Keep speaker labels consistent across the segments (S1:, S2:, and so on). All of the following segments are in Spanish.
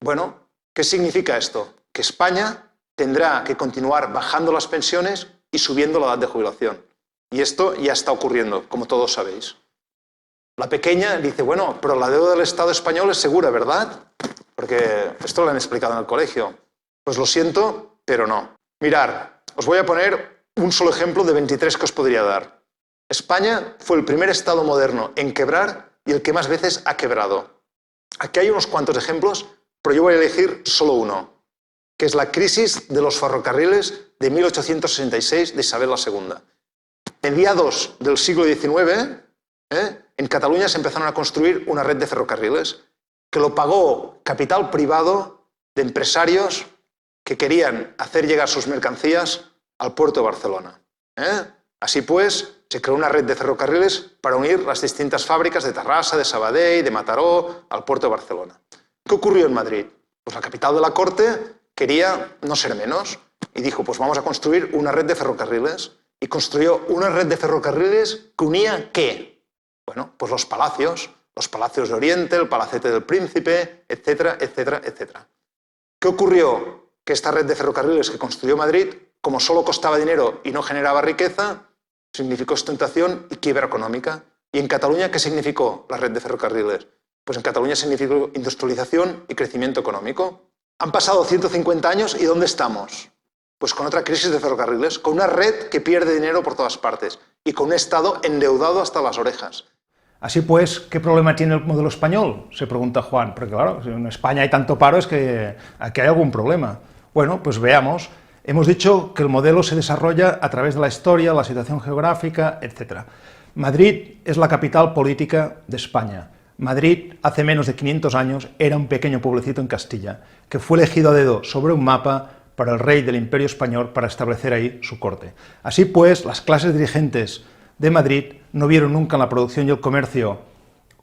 S1: Bueno, ¿qué significa esto? Que España tendrá que continuar bajando las pensiones y subiendo la edad de jubilación. Y esto ya está ocurriendo, como todos sabéis. La pequeña dice, bueno, pero la deuda del Estado español es segura, ¿verdad? Porque esto lo han explicado en el colegio. Pues lo siento, pero no. Mirar, os voy a poner un solo ejemplo de 23 que os podría dar. España fue el primer Estado moderno en quebrar y el que más veces ha quebrado. Aquí hay unos cuantos ejemplos, pero yo voy a elegir solo uno, que es la crisis de los ferrocarriles de 1866 de Isabel II. Mediados del siglo XIX, en Cataluña se empezaron a construir una red de ferrocarriles que lo pagó capital privado de empresarios que querían hacer llegar sus mercancías al puerto de Barcelona. Así pues, se creó una red de ferrocarriles para unir las distintas fábricas de Terrassa, de Sabadell, de Mataró, al puerto de Barcelona. ¿Qué ocurrió en Madrid? Pues la capital de la corte quería no ser menos y dijo, pues vamos a construir una red de ferrocarriles. Y construyó una red de ferrocarriles que unía ¿qué? Bueno, pues los palacios de Oriente, el Palacete del Príncipe, etcétera, etcétera, etcétera. ¿Qué ocurrió? Que esta red de ferrocarriles que construyó Madrid, como solo costaba dinero y no generaba riqueza, significó ostentación y quiebra económica. ¿Y en Cataluña qué significó la red de ferrocarriles? Pues en Cataluña significó industrialización y crecimiento económico. Han pasado 150 años y ¿dónde estamos? Pues con otra crisis de ferrocarriles, con una red que pierde dinero por todas partes y con un Estado endeudado hasta las orejas.
S2: Así pues, ¿qué problema tiene el modelo español?, se pregunta Juan, porque claro, si en España hay tanto paro es que aquí hay algún problema. Bueno, pues veamos. Hemos dicho que el modelo se desarrolla a través de la historia, la situación geográfica, etc. Madrid es la capital política de España. Madrid, hace menos de 500 años, era un pequeño pueblecito en Castilla, que fue elegido a dedo sobre un mapa para el rey del Imperio Español para establecer ahí su corte. Así pues, las clases dirigentes de Madrid no vieron nunca en la producción y el comercio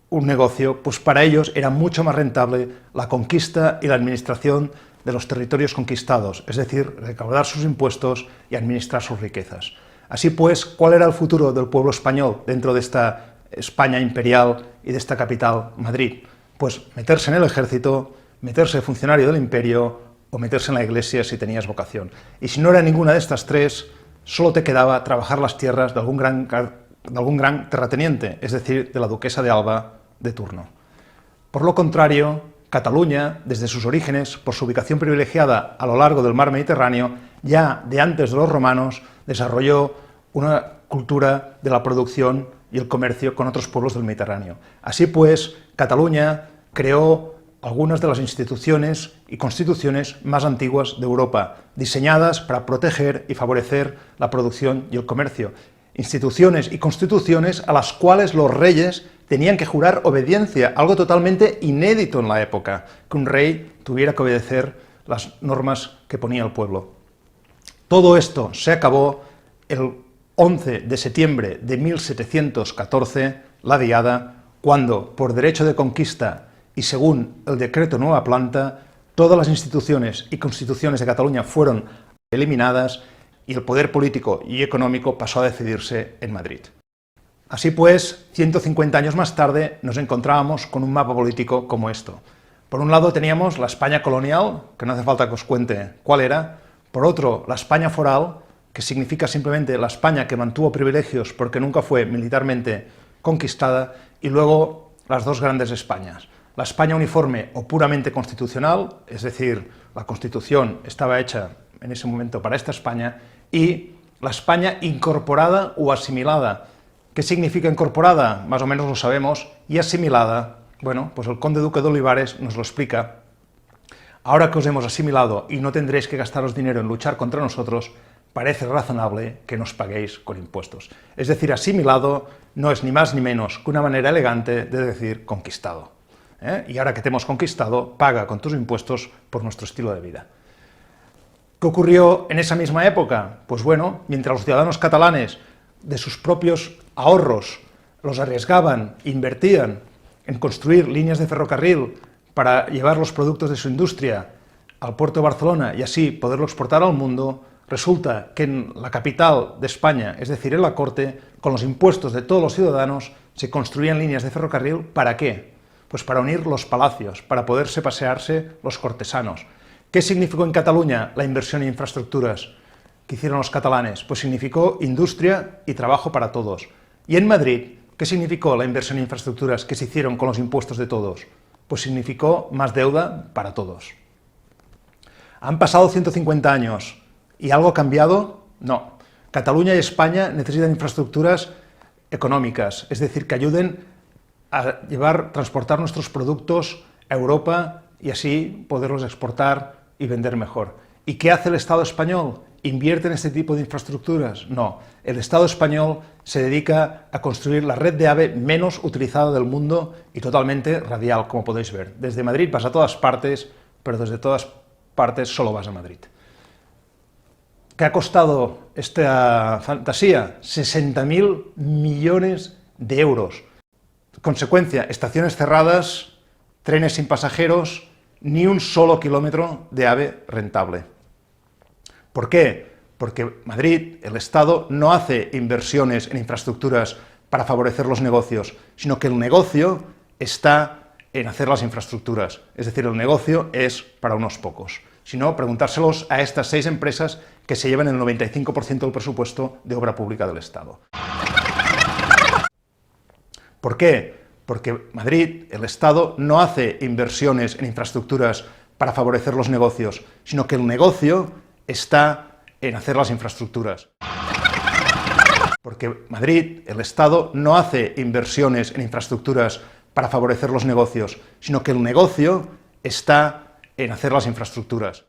S2: un negocio, pues para ellos era mucho más rentable la conquista y la administración de los territorios conquistados, es decir, recaudar sus impuestos y administrar sus riquezas. Así pues, ¿cuál era el futuro del pueblo español dentro de esta España imperial y de esta capital, Madrid? Pues meterse en el ejército, meterse funcionario del imperio o meterse en la iglesia si tenías vocación. Y si no era ninguna de estas tres, solo te quedaba trabajar las tierras de algún gran terrateniente, es decir, de la duquesa de Alba de turno. Por lo contrario, Cataluña, desde sus orígenes, por su ubicación privilegiada a lo largo del mar Mediterráneo, ya de antes de los romanos, desarrolló una cultura de la producción y el comercio con otros pueblos del Mediterráneo. Así pues, Cataluña creó algunas de las instituciones y constituciones más antiguas de Europa, diseñadas para proteger y favorecer la producción y el comercio. Instituciones y constituciones a las cuales los reyes tenían que jurar obediencia, algo totalmente inédito en la época, que un rey tuviera que obedecer las normas que ponía el pueblo. Todo esto se acabó el 11 de septiembre de 1714, la Diada, cuando, por derecho de conquista y según el decreto Nueva Planta, todas las instituciones y constituciones de Cataluña fueron eliminadas y el poder político y económico pasó a decidirse en Madrid. Así pues, 150 años más tarde nos encontrábamos con un mapa político como esto. Por un lado teníamos la España colonial, que no hace falta que os cuente cuál era. Por otro, la España foral, que significa simplemente la España que mantuvo privilegios porque nunca fue militarmente conquistada. Y luego las dos grandes Españas. La España uniforme o puramente constitucional, es decir, la Constitución estaba hecha en ese momento para esta España, y la España incorporada o asimilada. ¿Qué significa incorporada? Más o menos lo sabemos, y asimilada, bueno, pues el conde duque de Olivares nos lo explica. Ahora que os hemos asimilado y no tendréis que gastaros dinero en luchar contra nosotros, parece razonable que nos paguéis con impuestos. Es decir, asimilado no es ni más ni menos que una manera elegante de decir conquistado. Y ahora que te hemos conquistado, paga con tus impuestos por nuestro estilo de vida. ¿Qué ocurrió en esa misma época? Pues bueno, mientras los ciudadanos catalanes de sus propios ahorros los arriesgaban, invertían en construir líneas de ferrocarril para llevar los productos de su industria al puerto de Barcelona y así poderlo exportar al mundo, resulta que en la capital de España, es decir, en la corte, con los impuestos de todos los ciudadanos, se construían líneas de ferrocarril. ¿Para qué? Pues para unir los palacios, para poderse pasearse los cortesanos. ¿Qué significó en Cataluña la inversión en infraestructuras que hicieron los catalanes? Pues significó industria y trabajo para todos. Y en Madrid, ¿qué significó la inversión en infraestructuras que se hicieron con los impuestos de todos? Pues significó más deuda para todos. ¿Han pasado 150 años y algo ha cambiado? No. Cataluña y España necesitan infraestructuras económicas, es decir, que ayuden a transportar nuestros productos a Europa y así poderlos exportar y vender mejor. ¿Y qué hace el Estado español? ¿Invierte en este tipo de infraestructuras? No. El Estado español se dedica a construir la red de AVE menos utilizada del mundo y totalmente radial, como podéis ver. Desde Madrid vas a todas partes, pero desde todas partes solo vas a Madrid. ¿Qué ha costado esta fantasía? 60.000 millones de euros. Consecuencia, estaciones cerradas, trenes sin pasajeros, ni un solo kilómetro de AVE rentable. ¿Por qué? Porque Madrid, el Estado, no hace inversiones en infraestructuras para favorecer los negocios, sino que el negocio está en hacer las infraestructuras. Es decir, el negocio es para unos pocos. Si no, preguntárselos a estas 6 empresas que se llevan el 95% del presupuesto de obra pública del Estado. ¿Por qué? Porque Madrid, el Estado, no hace inversiones en infraestructuras para favorecer los negocios, sino que el negocio está en hacer las infraestructuras. Porque Madrid, el Estado, no hace inversiones en infraestructuras para favorecer los negocios, sino que el negocio está en hacer las infraestructuras.